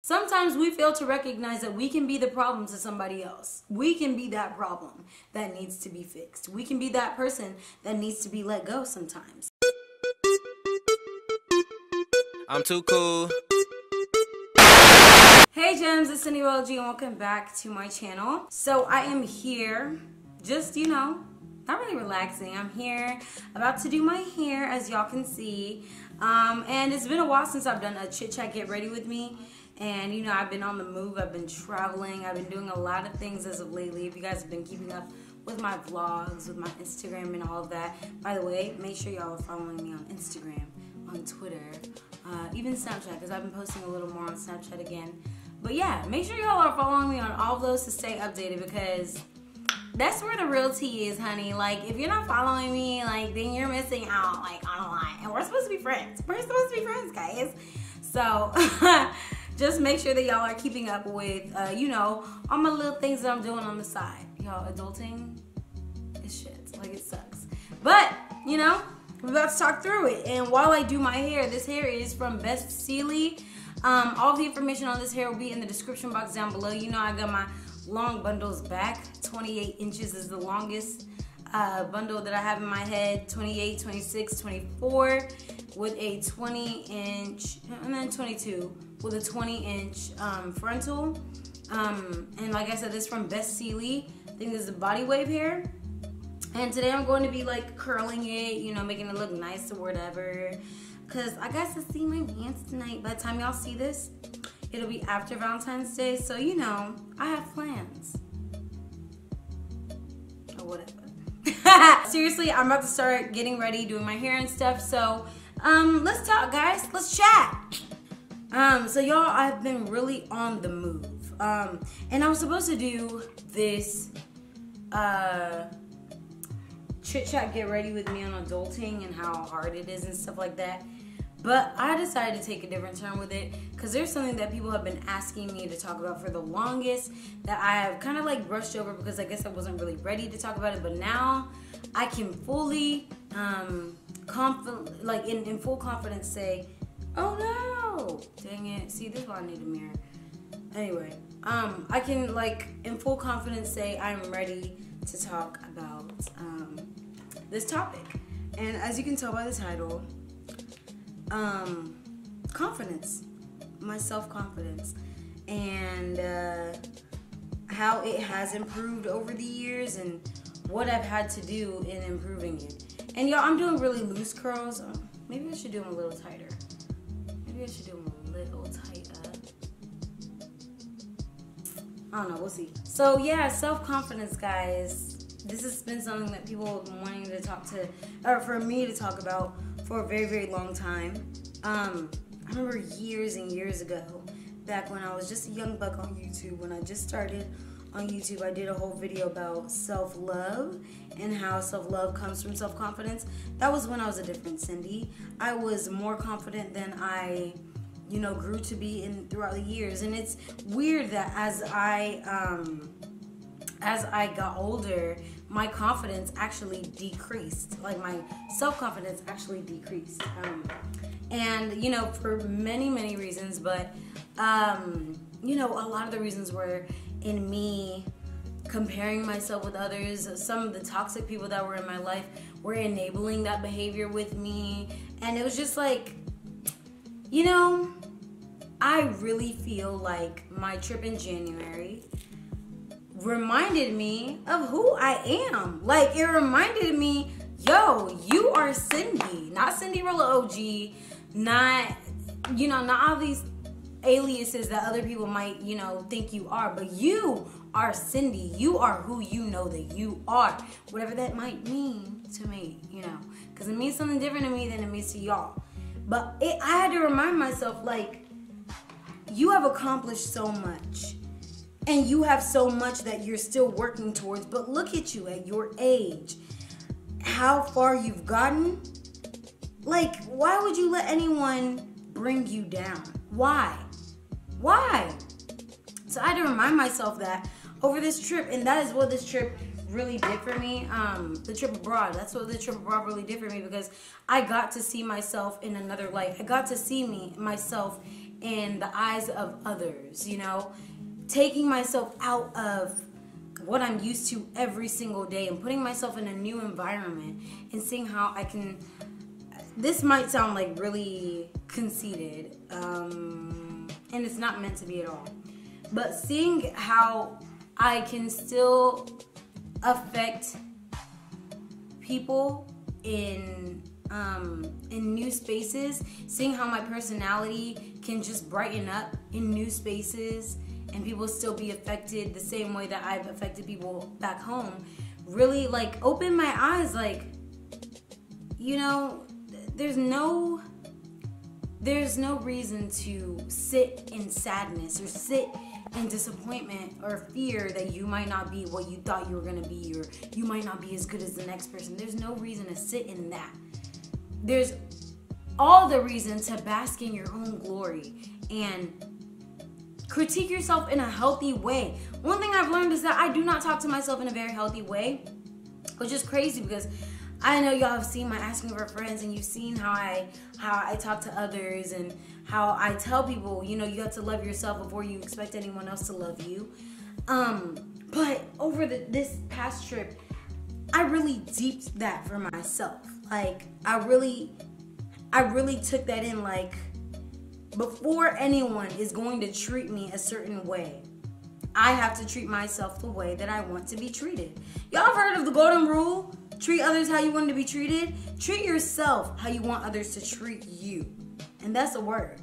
Sometimes we fail to recognize that we can be the problem to somebody else. We can be that problem that needs to be fixed. We can be that person that needs to be let go sometimes. I'm too cool. Hey gems, it's Cindyrella and welcome back to my channel. So I am here, just, not really relaxing. I'm here about to do my hair, as y'all can see. And it's been a while since I've done a chit chat get ready with me. And I've been on the move, I've been traveling, I've been doing a lot of things as of lately. If you guys have been keeping up with my vlogs, with my Instagram and all of that. By the way, make sure y'all are following me on Instagram, on Twitter, even Snapchat, because I've been posting a little more on Snapchat again. But yeah, make sure y'all are following me on all of those to stay updated, because that's where the real tea is, honey. Like, if you're not following me, like, then you're missing out, like, on a lot. And we're supposed to be friends. We're supposed to be friends, guys. So, just make sure that y'all are keeping up with, all my little things that I'm doing on the side. Y'all, adulting is shit. Like, it sucks. But, we're about to talk through it. And while I do my hair, this hair is from Celie. All the information on this hair will be in the description box down below. I got my long bundles back. 28 inches is the longest bundle that I have in my head. 28, 26, 24 with a 20-inch, and then 22 with a 20-inch frontal. And like I said, this is from Celie. I think this is a body wave hair. And today I'm going to be like curling it, making it look nice or whatever. Because I got to see my pants tonight. By the time y'all see this, it'll be after Valentine's Day. So, I have plans. Or whatever. Seriously, I'm about to start getting ready, doing my hair and stuff. So, let's talk, guys. Let's chat. So y'all, I've been really on the move. And I was supposed to do this, chit chat get ready with me on adulting and how hard it is and stuff like that. But I decided to take a different turn with it, because there's something that people have been asking me to talk about for the longest that I have kind of like brushed over, because I guess I wasn't really ready to talk about it. But now I can fully, in full confidence say, oh no, dang it. See, this is why I need a mirror. Anyway, I can in full confidence say I'm ready to talk about this topic. And as you can tell by the title, confidence, my self-confidence, and how it has improved over the years and what I've had to do in improving it. And y'all, I'm doing really loose curls. Maybe I should do them a little tighter. Maybe I should do them a little tighter. I don't know, we'll see. So yeah, self-confidence, guys. This has been something that people have been wanting to talk to, or for me to talk about for a very, very long time. I remember years and years ago, back when I was just a young buck on YouTube, when I just started on YouTube, I did a whole video about self-love and how self-love comes from self-confidence. That was when I was a different Cindy. I was more confident than I, grew to be throughout the years. And it's weird that as I got older, my confidence actually decreased. Like, my self-confidence actually decreased. And, for many, many reasons. But, a lot of the reasons were in me comparing myself with others. Some of the toxic people that were in my life were enabling that behavior with me. And it was just like, I really feel like my trip in January reminded me of who I am. Like, it reminded me, yo, you are Cindy, not Cindyrella OG, not all these aliases that other people might, think you are, but you are Cindy. You are who you know that you are, whatever that might mean to me, because it means something different to me than it means to y'all. But I had to remind myself, like, you have accomplished so much. And you have so much that you're still working towards. But look at you at your age. How far you've gotten. Like, why would you let anyone bring you down? Why? Why? So I had to remind myself that over this trip. And that is what this trip really did for me. The trip abroad. That's what the trip abroad really did for me. Because I got to see myself in another light. I got to see myself in the eyes of others, you know, taking myself out of what I'm used to every single day and putting myself in a new environment and seeing how I can, this might sound like really conceited, and it's not meant to be at all, but seeing how I can still affect people in new spaces, seeing how my personality can just brighten up in new spaces and people still be affected the same way that I've affected people back home, really like open my eyes, like, you know, there's no reason to sit in sadness or sit in disappointment or fear that you might not be what you thought you were gonna be, or you might not be as good as the next person. There's no reason to sit in that. There's all the reason to bask in your own glory and critique yourself in a healthy way. One thing I've learned is that I do not talk to myself in a very healthy way, which is crazy because I know y'all have seen my Asking for Friends, and you've seen how I talk to others and how I tell people, you know, you have to love yourself before you expect anyone else to love you. But over this past trip, I really deeped that for myself. Like, I really took that in, like, before anyone is going to treat me a certain way, I have to treat myself the way that I want to be treated. Y'all have heard of the golden rule? Treat others how you want to be treated. Treat yourself how you want others to treat you. And that's a word.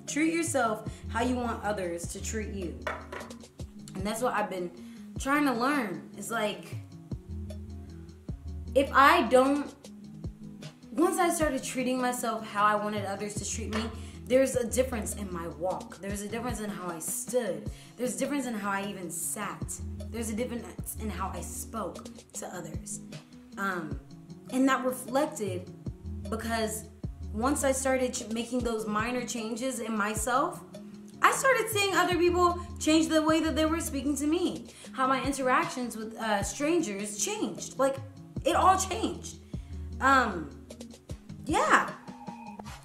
Treat yourself how you want others to treat you. And that's what I've been trying to learn. It's like, if I don't, once I started treating myself how I wanted others to treat me, there's a difference in my walk. There's a difference in how I stood. There's a difference in how I even sat. There's a difference in how I spoke to others. And that reflected because once I started making those minor changes in myself, I started seeing other people change the way that they were speaking to me. How my interactions with strangers changed. Like, it all changed. Yeah.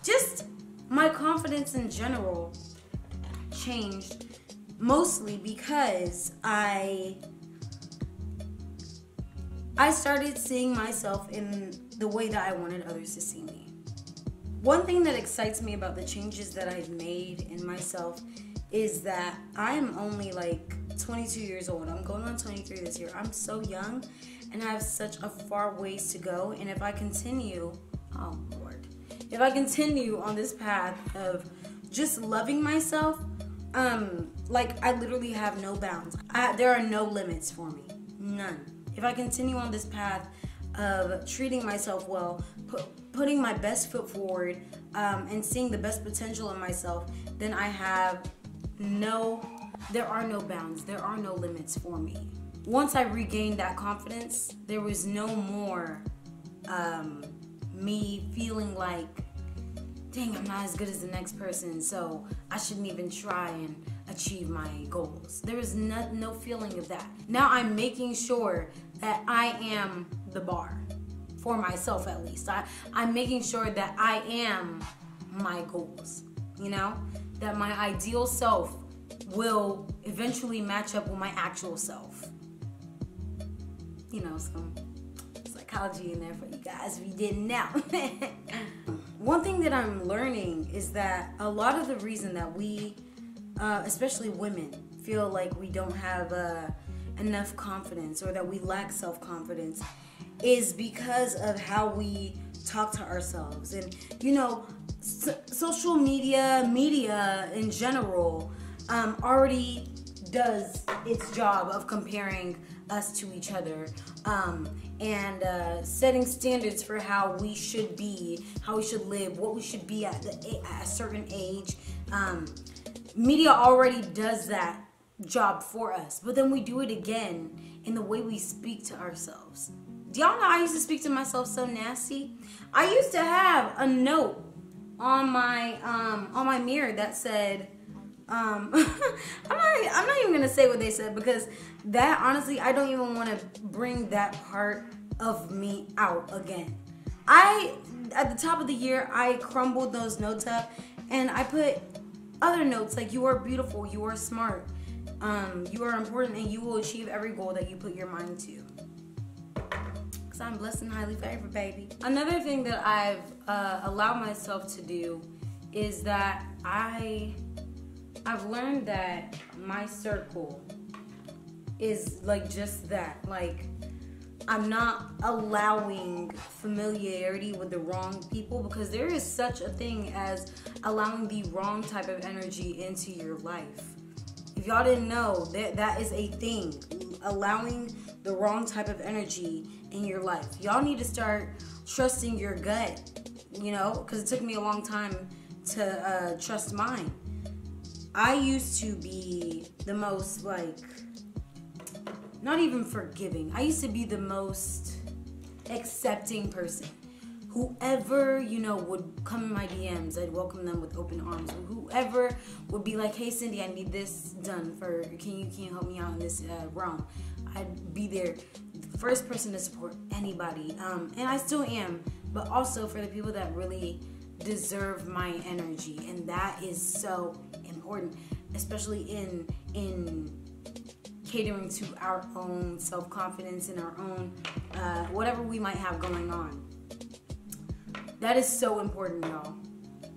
Just my confidence in general changed, mostly because I started seeing myself in the way that I wanted others to see me. One thing that excites me about the changes that I've made in myself is that I'm only like 22 years old. I'm going on 23 this year. I'm so young and I have such a far ways to go. And if I continue, oh Lord, if I continue on this path of just loving myself, like, I literally have no bounds. There are no limits for me, none. If I continue on this path of treating myself well, putting my best foot forward, and seeing the best potential in myself, then there are no bounds, there are no limits for me. Once I regained that confidence, there was no more me feeling like, dang, I'm not as good as the next person, so I shouldn't even try and achieve my goals. There was no feeling of that. Now I'm making sure that I am the bar, for myself at least. I'm making sure that I am my goals, you know? That my ideal self will eventually match up with my actual self. You know, some psychology in there for you guys if you didn't know. One thing that I'm learning is that a lot of the reason that we, especially women, feel like we don't have enough confidence or that we lack self-confidence is because of how we talk to ourselves. And, you know, social media in general already does its job of comparing us to each other, and setting standards for how we should be, how we should live, what we should be at a certain age. Media already does that job for us, but then we do it again in the way we speak to ourselves. Do y'all know I used to speak to myself so nasty? I used to have a note on my mirror that said, I'm not even gonna say what they said, because that, honestly, I don't even want to bring that part of me out again. At the top of the year, I crumbled those notes up and I put other notes, like you are beautiful, you are smart, you are important, and you will achieve every goal that you put your mind to. Because I'm blessed and highly favored, baby. Another thing that I've allowed myself to do is that I've learned that my circle is like just that. Like, I'm not allowing familiarity with the wrong people, because there is such a thing as allowing the wrong type of energy into your life. If y'all didn't know, that is a thing. Allowing the wrong type of energy in your life. Y'all need to start trusting your gut, you know, because it took me a long time to trust mine. I used to be the most, like, not even forgiving. I used to be the most accepting person. Whoever, you know, would come in my DMs, I'd welcome them with open arms. Whoever would be like, hey Cindy, I need this done can you help me out in this realm? I'd be there, the first person to support anybody. And I still am, but also for the people that really deserve my energy. And that is so important, especially in catering to our own self-confidence and our own whatever we might have going on. That is so important, y'all.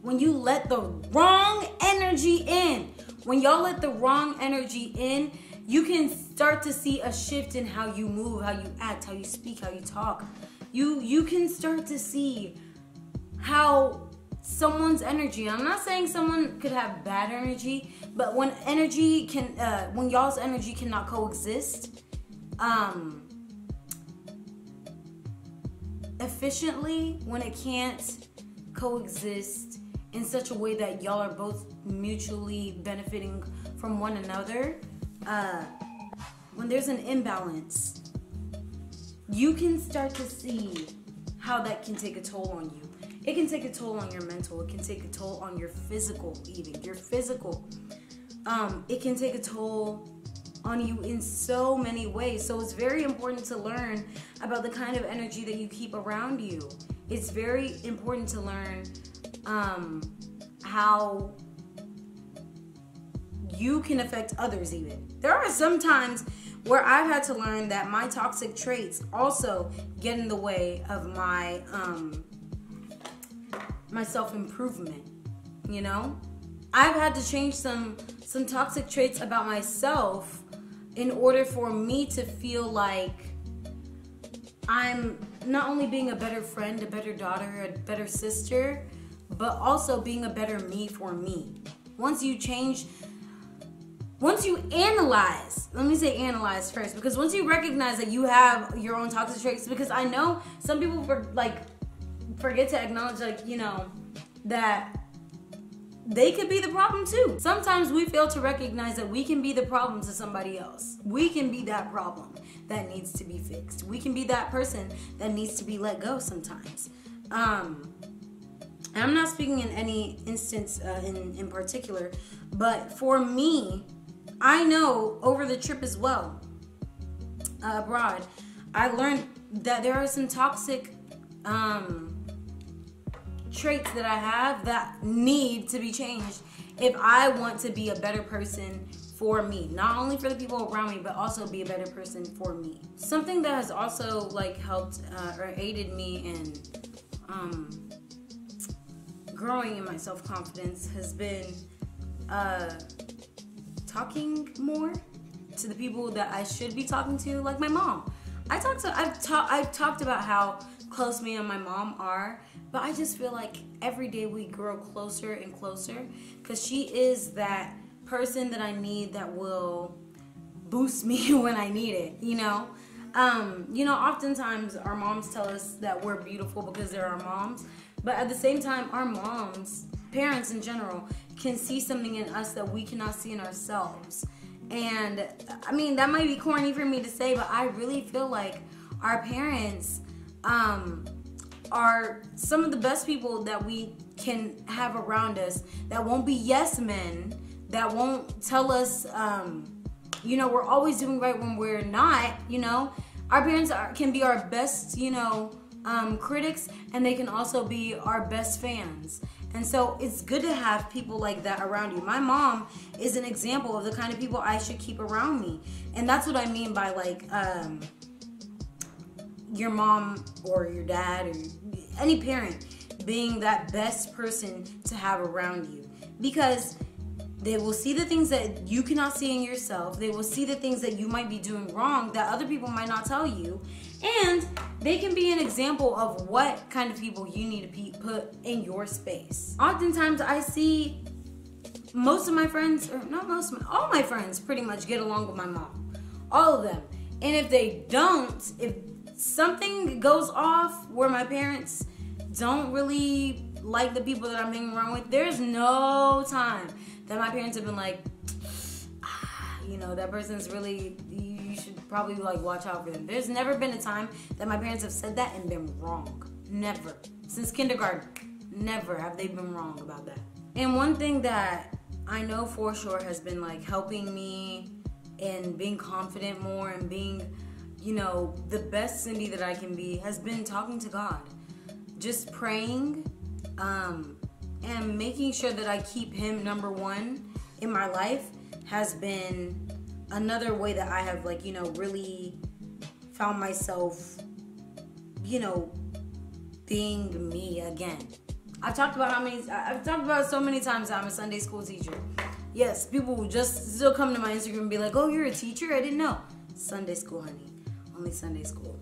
When you let the wrong energy in, when y'all let the wrong energy in, you can start to see a shift in how you move, how you act, how you speak, how you talk. You can start to see how someone's energy, I'm not saying someone could have bad energy, but when energy can, when y'all's energy cannot coexist efficiently, when it can't coexist in such a way that y'all are both mutually benefiting from one another, when there's an imbalance, you can start to see how that can take a toll on you. It can take a toll on your mental. It can take a toll on your physical, even your physical. It can take a toll on you in so many ways. So it's very important to learn about the kind of energy that you keep around you. It's very important to learn how you can affect others even. There are some times where I've had to learn that my toxic traits also get in the way of my my self-improvement, you know? I've had to change some toxic traits about myself in order for me to feel like I'm not only being a better friend, a better daughter, a better sister, but also being a better me for me. Once you analyze, let me say analyze first, because once you recognize that you have your own toxic traits, because I know some people forget to acknowledge, like, you know, that they could be the problem too. Sometimes we fail to recognize that we can be the problem to somebody else. We can be that problem that needs to be fixed. We can be that person that needs to be let go sometimes. And I'm not speaking in any instance in particular, but for me, I know over the trip as well, abroad, I learned that there are some toxic traits that I have that need to be changed if I want to be a better person for me. Not only for the people around me, but also be a better person for me. Something that has also like helped or aided me in growing in my self-confidence has been talking more to the people that I should be talking to, like my mom. I've talked about how close me and my mom are, but I just feel like every day we grow closer and closer, because she is that person that I need that will boost me when I need it, you know? Oftentimes our moms tell us that we're beautiful because they're our moms, but at the same time, our moms, parents in general, can see something in us that we cannot see in ourselves. And I mean, that might be corny for me to say, but I really feel like our parents are some of the best people that we can have around us, that won't be yes men, that won't tell us, we're always doing right when we're not, you know. Our parents can be our best, critics, and they can also be our best fans. And so it's good to have people like that around you. My mom is an example of the kind of people I should keep around me. And that's what I mean by like your mom or your dad or any parent being that best person to have around you. Because they will see the things that you cannot see in yourself. They will see the things that you might be doing wrong that other people might not tell you. And they can be an example of what kind of people you need to put in your space. Oftentimes I see most of my friends, or not most of my, all my friends pretty much get along with my mom. All of them. And if they don't, if something goes off where my parents don't really like the people that I'm hanging around with, there's no time that my parents have been like, you know, that person's really, you should probably like watch out for them. There's never been a time that my parents have said that and been wrong. Never. Since kindergarten, never have they been wrong about that. And one thing that I know for sure has been like helping me in being confident more and being, you know, the best Cindy that I can be has been talking to God. Just praying, and making sure that I keep him number one in my life has been another way that I have, like, you know, really found myself, you know, being me again. I've talked about it so many times that I'm a Sunday school teacher. Yes, people will just still come to my Instagram and be like, oh, you're a teacher? I didn't know. Sunday school, honey. Only Sunday school.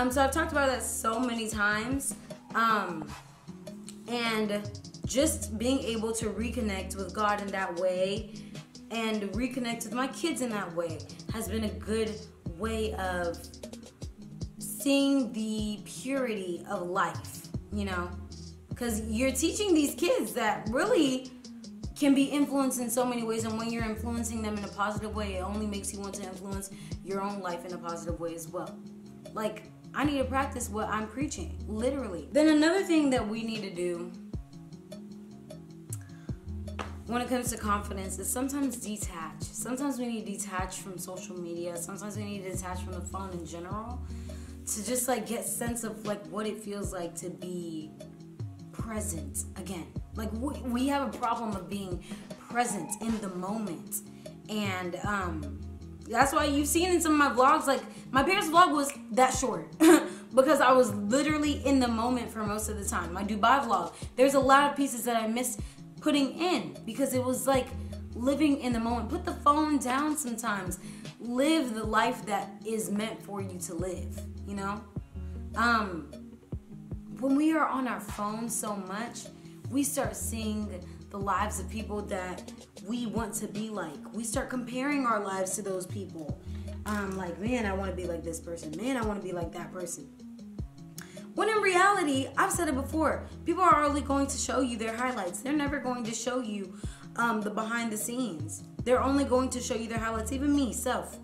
So I've talked about that so many times. And just being able to reconnect with God in that way and reconnect with my kids in that way has been a good way of seeing the purity of life, you know? Because you're teaching these kids that really can be influenced in so many ways, and when you're influencing them in a positive way, it only makes you want to influence your own life in a positive way as well. Like, I need to practice what I'm preaching, literally. Then another thing that we need to do when it comes to confidence is sometimes detach. Sometimes we need to detach from social media. Sometimes we need to detach from the phone in general to just like get a sense of like what it feels like to be present again. Like we have a problem of being present in the moment. And that's why you've seen in some of my vlogs, like my parents' vlog was that short because I was literally in the moment for most of the time. My Dubai vlog, there's a lot of pieces that I missed putting in because it was like living in the moment. Put the phone down sometimes. Live the life that is meant for you to live, you know? When we are on our phones so much, we start seeing the lives of people that we want to be like. We start comparing our lives to those people. Like, man, I want to be like this person. Man, I want to be like that person. When in reality, I've said it before, people are only going to show you their highlights. They're never going to show you the behind the scenes. They're only going to show you their highlights. Even me, self.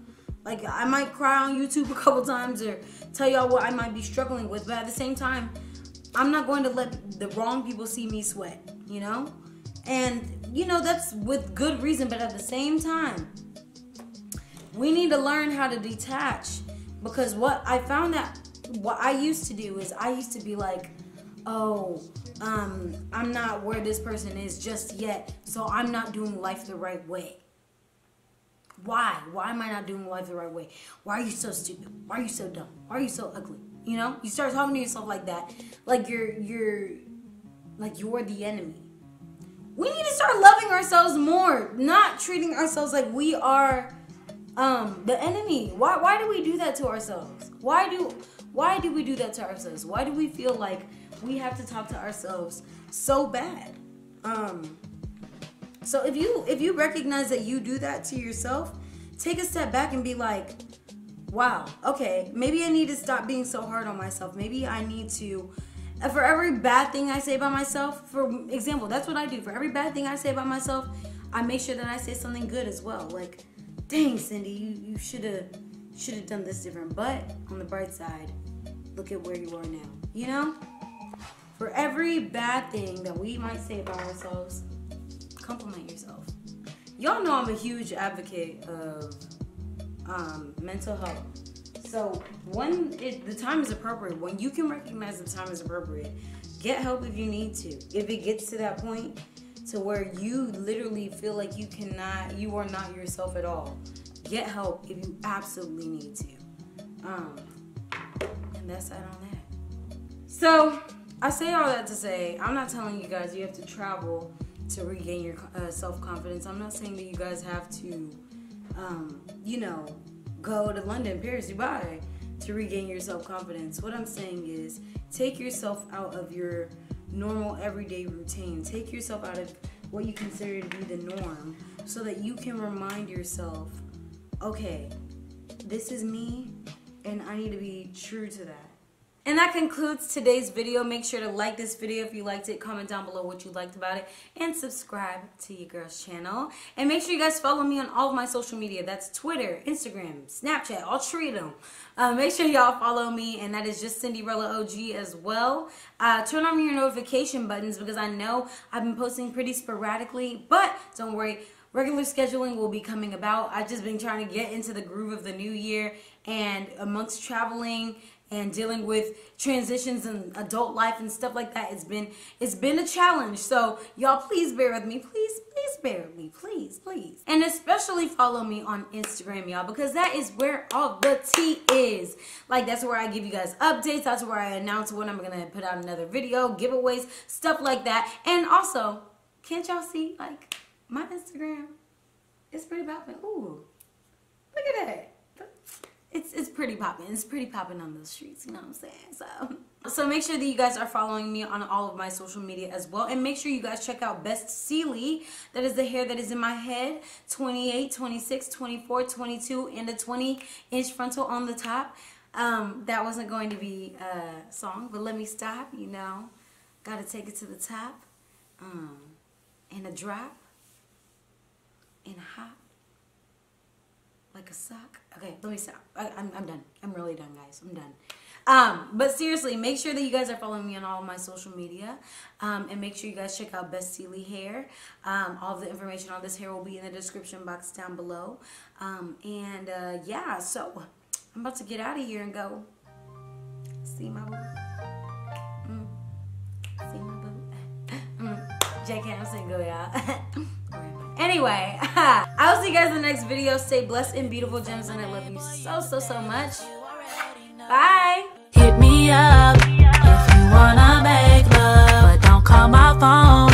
Like, I might cry on YouTube a couple times or tell y'all what I might be struggling with, but at the same time, I'm not going to let the wrong people see me sweat, you know? And, you know, that's with good reason, but at the same time, we need to learn how to detach, because what I found that what I used to do is I used to be like, oh, I'm not where this person is just yet, so I'm not doing life the right way. Why? Why am I not doing life the right way? Why are you so stupid? Why are you so dumb? Why are you so ugly? You know? You start talking to yourself like that, like you're the enemy. We need to start loving ourselves more, not treating ourselves like we are the enemy. Why do we do that to ourselves? Why do we do that to ourselves? Why do we feel like we have to talk to ourselves so bad? So if you recognize that you do that to yourself, take a step back and be like, wow, okay, maybe I need to stop being so hard on myself. Maybe I need to, for every bad thing I say about myself, for example, that's what I do. For every bad thing I say about myself, I make sure that I say something good as well. Like, dang, Cindy, you should have done this different. But on the bright side, look at where you are now. You know? For every bad thing that we might say about ourselves, compliment yourself. Y'all know I'm a huge advocate of mental health. So when the time is appropriate, when you can recognize the time is appropriate get help if you need to. If it gets to that point to where you literally feel like you are not yourself at all, get help if you absolutely need to. And that's that on that. So I say all that to say, I'm not telling you guys you have to travel to regain your self-confidence. I'm not saying that you guys have to, go to London, Paris, Dubai to regain your self-confidence. What I'm saying is take yourself out of your normal everyday routine. Take yourself out of what you consider to be the norm so that you can remind yourself, okay, this is me and I need to be true to that. And that concludes today's video. Make sure to like this video if you liked it. Comment down below what you liked about it. And subscribe to your girl's channel. And make sure you guys follow me on all of my social media. That's Twitter, Instagram, Snapchat. I'll treat them. Make sure y'all follow me. And that is just Cindyrella OG as well. Turn on your notification buttons because I know I've been posting pretty sporadically. But don't worry. Regular scheduling will be coming about. I've just been trying to get into the groove of the new year. And amongst traveling and dealing with transitions in adult life and stuff like that, it's been a challenge. So y'all please bear with me. Please bear with me. Please. And especially follow me on Instagram, y'all, because that is where all the tea is. Like, that's where I give you guys updates. That's where I announce when I'm gonna put out another video, giveaways, stuff like that. And also, can't y'all see, like, my Instagram is pretty popping. Ooh, look at that. It's pretty popping. It's pretty popping on those streets, you know what I'm saying? So make sure that you guys are following me on all of my social media as well. And make sure you guys check out Best Celie. That is the hair that is in my head. 28, 26, 24, 22, and a 20-inch frontal on the top. That wasn't going to be a song, but let me stop, you know. Gotta take it to the top. And a drop. And a hop. Like a sock. Okay, let me stop. I'm done. I'm really done, guys. I'm done. But seriously, make sure that you guys are following me on all of my social media. And make sure you guys check out Best Celie hair. All of the information on this hair will be in the description box down below. Yeah, so I'm about to get out of here and go see my boo. See my boo. Jack Hamilton, go y'all. Anyway, I will see you guys in the next video. Stay blessed and beautiful, gems, and I love you so much. Bye. Hit me up if you wanna make love, but don't call my phone.